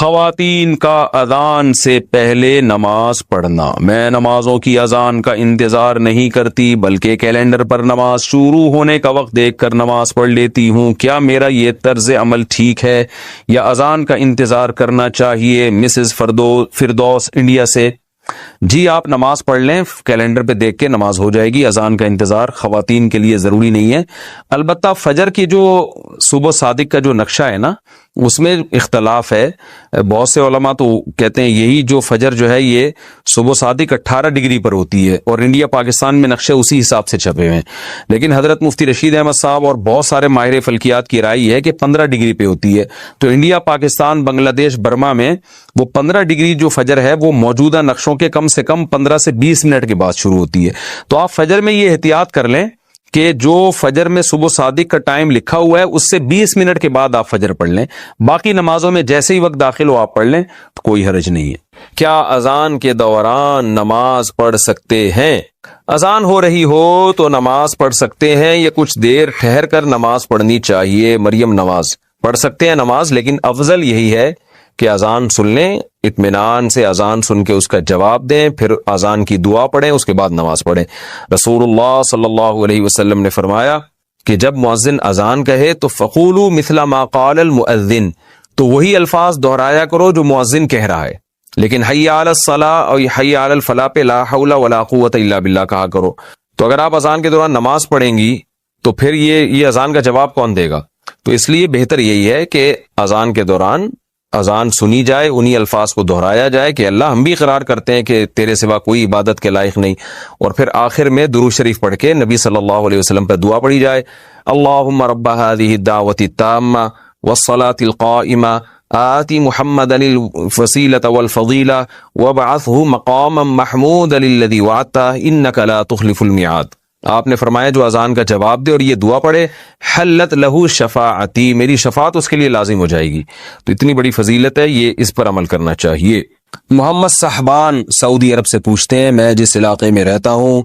خواتین کا اذان سے پہلے نماز پڑھنا۔ میں نمازوں کی اذان کا انتظار نہیں کرتی بلکہ کیلنڈر پر نماز شروع ہونے کا وقت دیکھ کر نماز پڑھ لیتی ہوں۔ کیا میرا یہ طرز عمل ٹھیک ہے یا اذان کا انتظار کرنا چاہیے؟ مسز فردوس انڈیا سے۔ جی آپ نماز پڑھ لیں، کیلنڈر پہ دیکھ کے نماز ہو جائے گی۔ اذان کا انتظار خواتین کے لیے ضروری نہیں ہے۔ البتہ فجر کی جو صبح صادق کا جو نقشہ ہے نا، اس میں اختلاف ہے۔ بہت سے علماء تو کہتے ہیں یہی جو فجر جو ہے یہ صبح صادق 18 ڈگری پر ہوتی ہے، اور انڈیا پاکستان میں نقشے اسی حساب سے چھپے ہوئے ہیں۔ لیکن حضرت مفتی رشید احمد صاحب اور بہت سارے ماہر فلکیات کی رائے یہ ہے کہ 15 ڈگری پہ ہوتی ہے۔ تو انڈیا، پاکستان، بنگلہ دیش، برما میں وہ 15 ڈگری جو فجر ہے وہ موجودہ نقشوں کے کم سے کم 15 سے 20 منٹ کے بعد شروع ہوتی ہے۔ تو آپ فجر میں یہ احتیاط کر لیں کہ جو فجر میں صبح صادق کا ٹائم لکھا ہوا ہے اس سے 20 منٹ کے بعد آپ فجر پڑھ لیں۔ باقی نمازوں میں جیسے ہی وقت داخل ہو آپ پڑھ لیں تو کوئی حرج نہیں ہے۔ کیا اذان کے دوران نماز پڑھ سکتے ہیں؟ اذان ہو رہی ہو تو نماز پڑھ سکتے ہیں یا کچھ دیر ٹھہر کر نماز پڑھنی چاہیے؟ مریم نواز۔ پڑھ سکتے ہیں نماز، لیکن افضل یہی ہے کہ اذان سن لیں، اطمینان سے اذان سن کے اس کا جواب دیں، پھر اذان کی دعا پڑھیں، اس کے بعد نماز پڑھیں۔ رسول اللہ صلی اللہ علیہ وسلم نے فرمایا کہ جب مؤذن اذان کہے تو فقولوا مثل ما قال المؤذن، تو وہی الفاظ دہرایا کرو جو مؤذن کہہ رہا ہے، لیکن حی علی الصلاۃ اور حی علی الفلاح پہ لا حول ولا قوت الا باللہ کہا کرو۔ تو اگر آپ اذان کے دوران نماز پڑھیں گی تو پھر یہ اذان کا جواب کون دے گا؟ تو اس لیے بہتر یہی ہے کہ اذان کے دوران اذان سنی جائے، انہی الفاظ کو دہرایا جائے کہ اللہ ہم بھی اقرار کرتے ہیں کہ تیرے سوا کوئی عبادت کے لائق نہیں، اور پھر آخر میں درود شریف پڑھ کے نبی صلی اللہ علیہ وسلم پر دعا پڑھی جائے۔ اللہم رب هذه الدعوة التامة والصلاة القائمة آت محمدا الوسیلة والفضیلة وابعثه مقاما محمودا الذی وعدته انک لا تخلف الميعاد۔ آپ نے فرمایا جو اذان کا جواب دے اور یہ دعا پڑھے، حلت لہو شفاعتی، میری شفاعت اس کے لیے لازم ہو جائے گی۔ تو اتنی بڑی فضیلت ہے، یہ اس پر عمل کرنا چاہیے۔ محمد صاحبان سعودی عرب سے پوچھتے ہیں، میں جس علاقے میں رہتا ہوں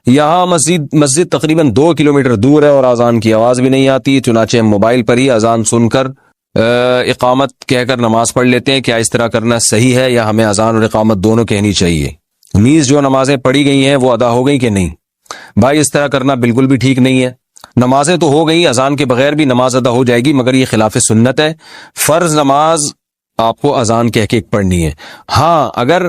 یہاں مسجد تقریباً 2 کلومیٹر دور ہے اور اذان کی آواز بھی نہیں آتی، چنانچہ ہم موبائل پر ہی اذان سن کر اقامت کہہ کر نماز پڑھ لیتے ہیں۔ کیا اس طرح کرنا صحیح ہے یا ہمیں اذان اور اقامت دونوں کہنی چاہیے؟ نیز جو نمازیں پڑھی گئی ہیں وہ ادا ہو گئی کہ نہیں؟ بھائی اس طرح کرنا بالکل بھی ٹھیک نہیں ہے۔ نمازیں تو ہو گئی، اذان کے بغیر بھی نماز ادا ہو جائے گی، مگر یہ خلاف سنت ہے۔ فرض نماز آپ کو اذان کہہ کے پڑھنی ہے۔ ہاں اگر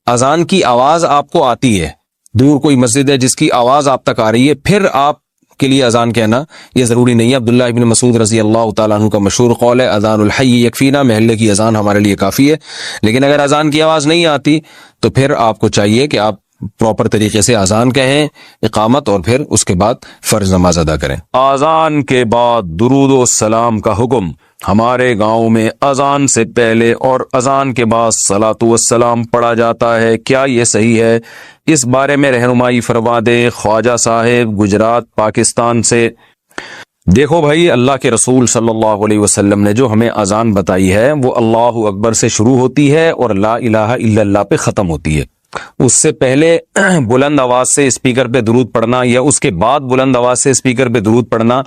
اذان کی آواز آپ کو آتی ہے، دور کوئی مسجد ہے جس کی آواز آپ تک آ رہی ہے، پھر آپ کے لیے اذان کہنا یہ ضروری نہیں ہے۔ عبداللہ ابن مسعود رضی اللہ تعالیٰ عنہ کا مشہور قول ہے، اذان الحی یکفینا، محلے کی اذان ہمارے لیے کافی ہے۔ لیکن اگر اذان کی آواز نہیں آتی تو پھر آپ کو چاہیے کہ آپ پراپر طریقے سے اذان کہیں، اقامت، اور پھر اس کے بعد فرض نماز ادا کریں۔ اذان کے بعد درود و سلام کا حکم۔ ہمارے گاؤں میں اذان سے پہلے اور اذان کے بعد صلاۃ والسلام پڑھا جاتا ہے، کیا یہ صحیح ہے؟ اس بارے میں رہنمائی فرما دیں۔ خواجہ صاحب گجرات پاکستان سے۔ دیکھو بھائی، اللہ کے رسول صلی اللہ علیہ وسلم نے جو ہمیں اذان بتائی ہے وہ اللہ اکبر سے شروع ہوتی ہے اور لا الہ الا اللہ پہ ختم ہوتی ہے۔ اس سے پہلے بلند آواز سے اسپیکر پہ درود پڑھنا یا اس کے بعد بلند آواز سے اسپیکر پہ درود پڑھنا،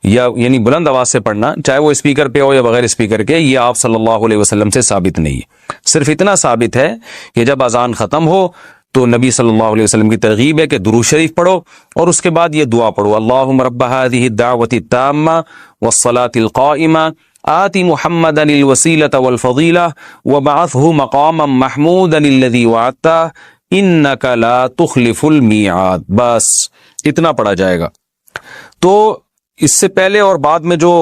یا یعنی بلند آواز سے پڑھنا چاہے وہ اسپیکر پہ ہو یا بغیر اسپیکر کے، یہ آپ صلی اللہ علیہ وسلم سے ثابت نہیں ہے۔ صرف اتنا ثابت ہے کہ جب اذان ختم ہو تو نبی صلی اللہ علیہ وسلم کی ترغیب ہے کہ درود شریف پڑھو اور اس کے بعد یہ دعا پڑھو، اللہم رب هذه الدعوة التامة والصلاة القائمة آتی محمدا الوسیلۃ والفضیلہ وبعثہ مقاما محمودا الذی وعدتہ انک لا تخلف المیعاد۔ بس اتنا پڑھا جائے گا۔ تو اس سے پہلے اور بعد میں جو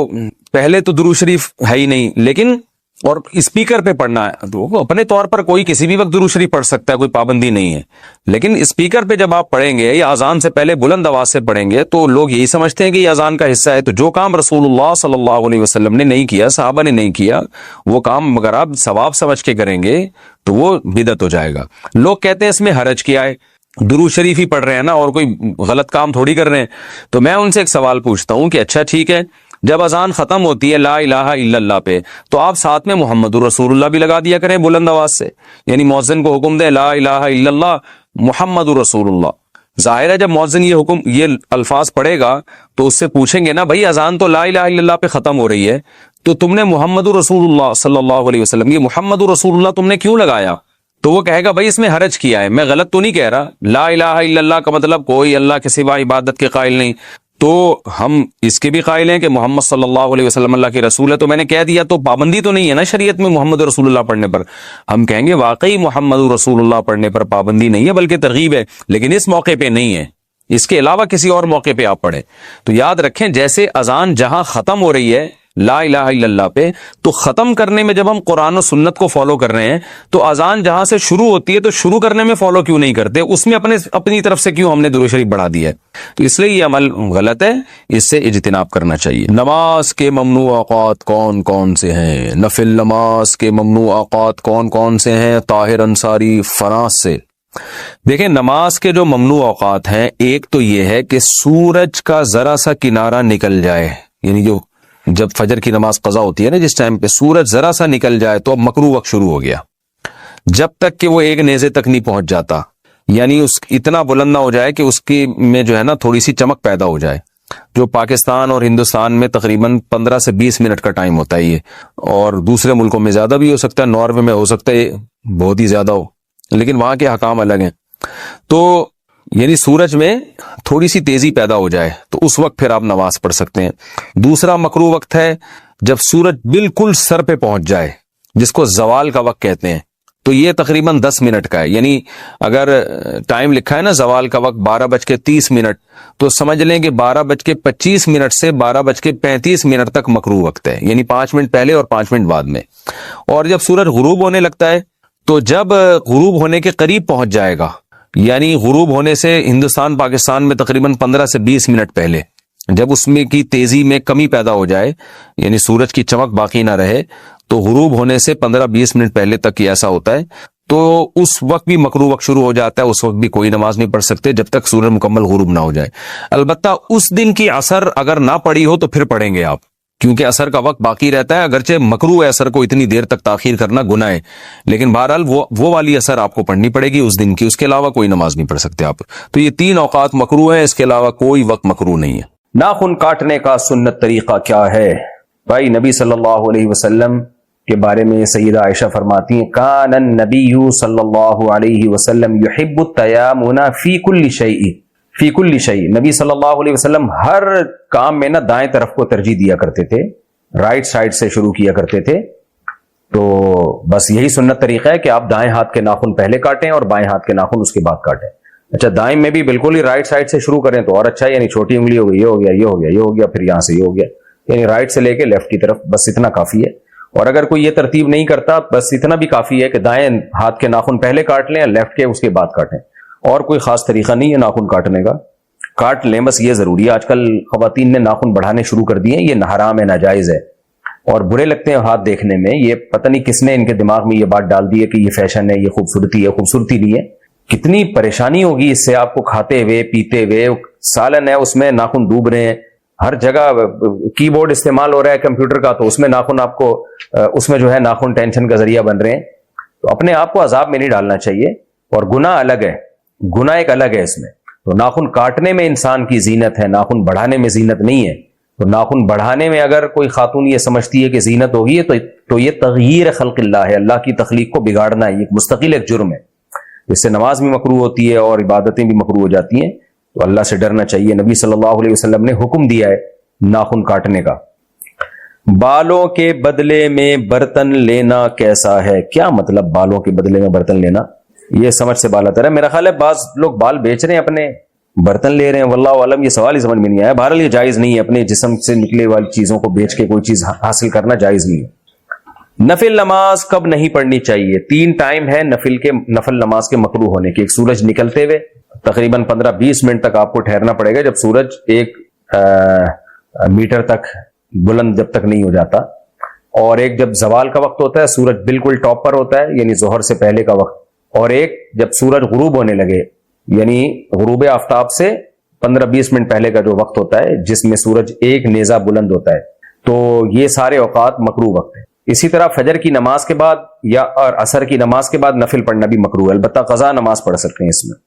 پہلے تو درود شریف ہے ہی نہیں، لیکن اور اسپیکر پہ پڑھنا ہے تو اپنے طور پر کوئی کسی بھی وقت درود شریف پڑھ سکتا ہے، کوئی پابندی نہیں ہے، لیکن اسپیکر پہ جب آپ پڑھیں گے یا اذان سے پہلے بلند آواز سے پڑھیں گے تو لوگ یہی سمجھتے ہیں کہ یہ اذان کا حصہ ہے۔ تو جو کام رسول اللہ صلی اللہ علیہ وسلم نے نہیں کیا، صحابہ نے نہیں کیا، وہ کام اگر آپ ثواب سمجھ کے کریں گے تو وہ بدعت ہو جائے گا۔ لوگ کہتے ہیں اس میں حرج کیا ہے، درود شریف ہی پڑھ رہے ہیں نا اور کوئی غلط کام تھوڑی کر رہے ہیں۔ تو میں ان سے ایک سوال پوچھتا ہوں کہ اچھا ٹھیک ہے، جب اذان ختم ہوتی ہے لا الہ الا اللہ پہ تو آپ ساتھ میں محمد الرسول اللہ بھی لگا دیا کریں بلند آواز سے، یعنی مؤذن کو حکم دیں لا الہ الا اللہ محمد الرسول اللہ۔ ظاہر ہے جب مؤذن یہ الفاظ پڑھے گا تو اس سے پوچھیں گے نا بھائی اذان تو لا الہ الا اللہ پہ ختم ہو رہی ہے، تو تم نے محمد رسول اللہ صلی اللہ علیہ وسلم، یہ محمد رسول اللہ تم نے کیوں لگایا؟ تو وہ کہے گا بھائی اس میں حرج کیا ہے، میں غلط تو نہیں کہہ رہا، لا الہ الا اللہ کا مطلب کوئی اللہ کے سوا عبادت کے قائل نہیں، تو ہم اس کے بھی قائل ہیں کہ محمد صلی اللہ علیہ وسلم اللہ کے رسول ہے، تو میں نے کہہ دیا تو پابندی تو نہیں ہے نا شریعت میں محمد رسول اللہ پڑھنے پر؟ ہم کہیں گے واقعی محمد رسول اللہ پڑھنے پر پابندی نہیں ہے بلکہ ترغیب ہے، لیکن اس موقع پہ نہیں ہے، اس کے علاوہ کسی اور موقع پہ آپ پڑھیں۔ تو یاد رکھیں جیسے اذان جہاں ختم ہو رہی ہے لا الہ الا اللہ پہ، تو ختم کرنے میں جب ہم قرآن و سنت کو فالو کر رہے ہیں تو اذان جہاں سے شروع ہوتی ہے تو شروع کرنے میں فالو کیوں نہیں کرتے؟ اس میں اپنی طرف سے کیوں ہم نے درود شریف بڑھا دیا ہے؟ تو اس لیے یہ عمل غلط ہے، اس سے اجتناب کرنا چاہیے۔ نماز کے ممنوع اوقات کون کون سے ہیں؟ نفل نماز کے ممنوع اوقات کون کون سے ہیں؟ طاہر انصاری فرانس سے۔ دیکھیں نماز کے جو ممنوع اوقات ہیں، ایک تو یہ ہے کہ سورج کا ذرا سا کنارہ نکل جائے، یعنی جب فجر کی نماز قضا ہوتی ہے نا، جس ٹائم پہ سورج ذرا سا نکل جائے تو اب مکروہ وقت شروع ہو گیا، جب تک کہ وہ ایک نیزے تک نہیں پہنچ جاتا، یعنی اتنا بلند نہ ہو جائے کہ اس کی میں جو ہے نا تھوڑی سی چمک پیدا ہو جائے، جو پاکستان اور ہندوستان میں تقریباً 15 سے 20 منٹ کا ٹائم ہوتا ہے یہ، اور دوسرے ملکوں میں زیادہ بھی ہو سکتا ہے، ناروے میں ہو سکتا ہے بہت ہی زیادہ ہو، لیکن وہاں کے حکام الگ ہیں۔ تو یعنی سورج میں تھوڑی سی تیزی پیدا ہو جائے تو اس وقت پھر آپ نماز پڑھ سکتے ہیں۔ دوسرا مکروہ وقت ہے جب سورج بالکل سر پہ پہنچ جائے، جس کو زوال کا وقت کہتے ہیں، تو یہ تقریباً 10 منٹ کا ہے، یعنی اگر ٹائم لکھا ہے نا زوال کا وقت 12:30 تو سمجھ لیں کہ 12:25 سے 12:35 تک مکروہ وقت ہے، یعنی 5 منٹ پہلے اور 5 منٹ بعد میں۔ اور جب سورج غروب ہونے لگتا ہے تو جب غروب ہونے کے قریب پہنچ جائے گا، یعنی غروب ہونے سے ہندوستان پاکستان میں تقریباً 15 سے 20 منٹ پہلے، جب اس میں کی تیزی میں کمی پیدا ہو جائے، یعنی سورج کی چمک باقی نہ رہے، تو غروب ہونے سے 15-20 منٹ پہلے تک یہ ایسا ہوتا ہے، تو اس وقت بھی مکروہ وقت شروع ہو جاتا ہے، اس وقت بھی کوئی نماز نہیں پڑھ سکتے جب تک سورج مکمل غروب نہ ہو جائے۔ البتہ اس دن کی عصر اگر نہ پڑی ہو تو پھر پڑھیں گے آپ، کیونکہ عصر کا وقت باقی رہتا ہے، اگرچہ مکروہ ہے عصر کو اتنی دیر تک تاخیر کرنا گناہ ہے، لیکن بہرحال وہ والی عصر آپ کو پڑھنی پڑے گی اس دن کی، اس کے علاوہ کوئی نماز نہیں پڑھ سکتے آپ۔ تو یہ 3 اوقات مکروہ ہیں، اس کے علاوہ کوئی وقت مکروہ نہیں ہے۔ ناخن کاٹنے کا سنت طریقہ کیا ہے؟ بھائی نبی صلی اللہ علیہ وسلم کے بارے میں سیدہ عائشہ فرماتی ہیں کان النبی صلی اللہ علیہ وسلم یحب التیامن فی کل شیء، نبی صلی اللہ علیہ وسلم ہر کام میں نا دائیں طرف کو ترجیح دیا کرتے تھے، رائٹ سائڈ سے شروع کیا کرتے تھے۔ تو بس یہی سنت طریقہ ہے کہ آپ دائیں ہاتھ کے ناخن پہلے کاٹیں اور بائیں ہاتھ کے ناخن اس کے بعد کاٹیں۔ اچھا دائیں میں بھی بالکل ہی رائٹ سائڈ سے شروع کریں تو اور اچھا، یعنی چھوٹی انگلی ہو گئی، یہ ہو گیا، یہ ہو گیا، یہ ہو گیا، پھر یہاں سے یہ ہو گیا، یعنی رائٹ سے لے کے لیفٹ کی طرف، بس اتنا کافی ہے۔ اور اگر کوئی یہ ترتیب نہیں کرتا بس اتنا بھی کافی ہے کہ دائیں ہاتھ کے ناخن پہلے کاٹ لیں، لیفٹ کے اس کے بعد کاٹیں، اور کوئی خاص طریقہ نہیں ہے ناخن کاٹنے کا، کاٹ لیں بس یہ ضروری ہے۔ آج کل خواتین نے ناخن بڑھانے شروع کر دیے ہیں، یہ حرام ہے، ناجائز ہے، اور برے لگتے ہیں ہاتھ دیکھنے میں۔ یہ پتہ نہیں کس نے ان کے دماغ میں یہ بات ڈال دی ہے کہ یہ فیشن ہے، یہ خوبصورتی ہے، خوبصورتی نہیں ہے۔ کتنی پریشانی ہوگی اس سے آپ کو، کھاتے ہوئے پیتے ہوئے، سالن ہے اس میں ناخن ڈوب رہے ہیں، ہر جگہ کی بورڈ استعمال ہو رہا ہے کمپیوٹر کا، تو اس میں ناخن آپ کو، اس میں جو ہے ناخن ٹینشن کا ذریعہ بن رہے ہیں۔ تو اپنے آپ کو عذاب میں نہیں ڈالنا چاہیے، اور گناہ الگ ہے، گناہ ایک الگ ہے اس میں۔ تو ناخن کاٹنے میں انسان کی زینت ہے، ناخن بڑھانے میں زینت نہیں ہے۔ تو ناخن بڑھانے میں اگر کوئی خاتون یہ سمجھتی ہے کہ زینت ہوگی تو یہ تغییر خلق اللہ ہے، اللہ کی تخلیق کو بگاڑنا ہے، یہ مستقل ایک جرم ہے، اس سے نماز بھی مکروہ ہوتی ہے اور عبادتیں بھی مکروہ ہو جاتی ہیں۔ تو اللہ سے ڈرنا چاہیے۔ نبی صلی اللہ علیہ وسلم نے حکم دیا ہے ناخن کاٹنے کا۔ بالوں کے بدلے میں برتن لینا کیسا ہے؟ کیا مطلب بالوں کے بدلے میں برتن لینا؟ یہ سمجھ سے بالا تر ہے، میرا خیال ہے بعض لوگ بال بیچ رہے ہیں اپنے، برتن لے رہے ہیں، واللہ عالم یہ سوال ہی سمجھ میں نہیں آیا۔ بہرحال یہ جائز نہیں ہے، اپنے جسم سے نکلے والی چیزوں کو بیچ کے کوئی چیز حاصل کرنا جائز نہیں ہے۔ نفل نماز کب نہیں پڑھنی چاہیے؟ 3 ٹائم ہے نفل نماز کے مکروہ ہونے کے۔ ایک سورج نکلتے ہوئے تقریباً 15-20 منٹ تک آپ کو ٹھہرنا پڑے گا، جب سورج 1 میٹر تک بلند جب تک نہیں ہو جاتا، اور ایک جب زوال کا وقت ہوتا ہے، سورج بالکل ٹاپ پر ہوتا ہے، یعنی ظہر سے پہلے کا وقت، اور ایک جب سورج غروب ہونے لگے، یعنی غروب آفتاب سے 15-20 منٹ پہلے کا جو وقت ہوتا ہے، جس میں سورج 1 نیزہ بلند ہوتا ہے۔ تو یہ سارے اوقات مکروہ وقت ہیں۔ اسی طرح فجر کی نماز کے بعد یا اور عصر کی نماز کے بعد نفل پڑھنا بھی مکروہ ہے، البتہ قضا نماز پڑھ سکتے ہیں اس میں۔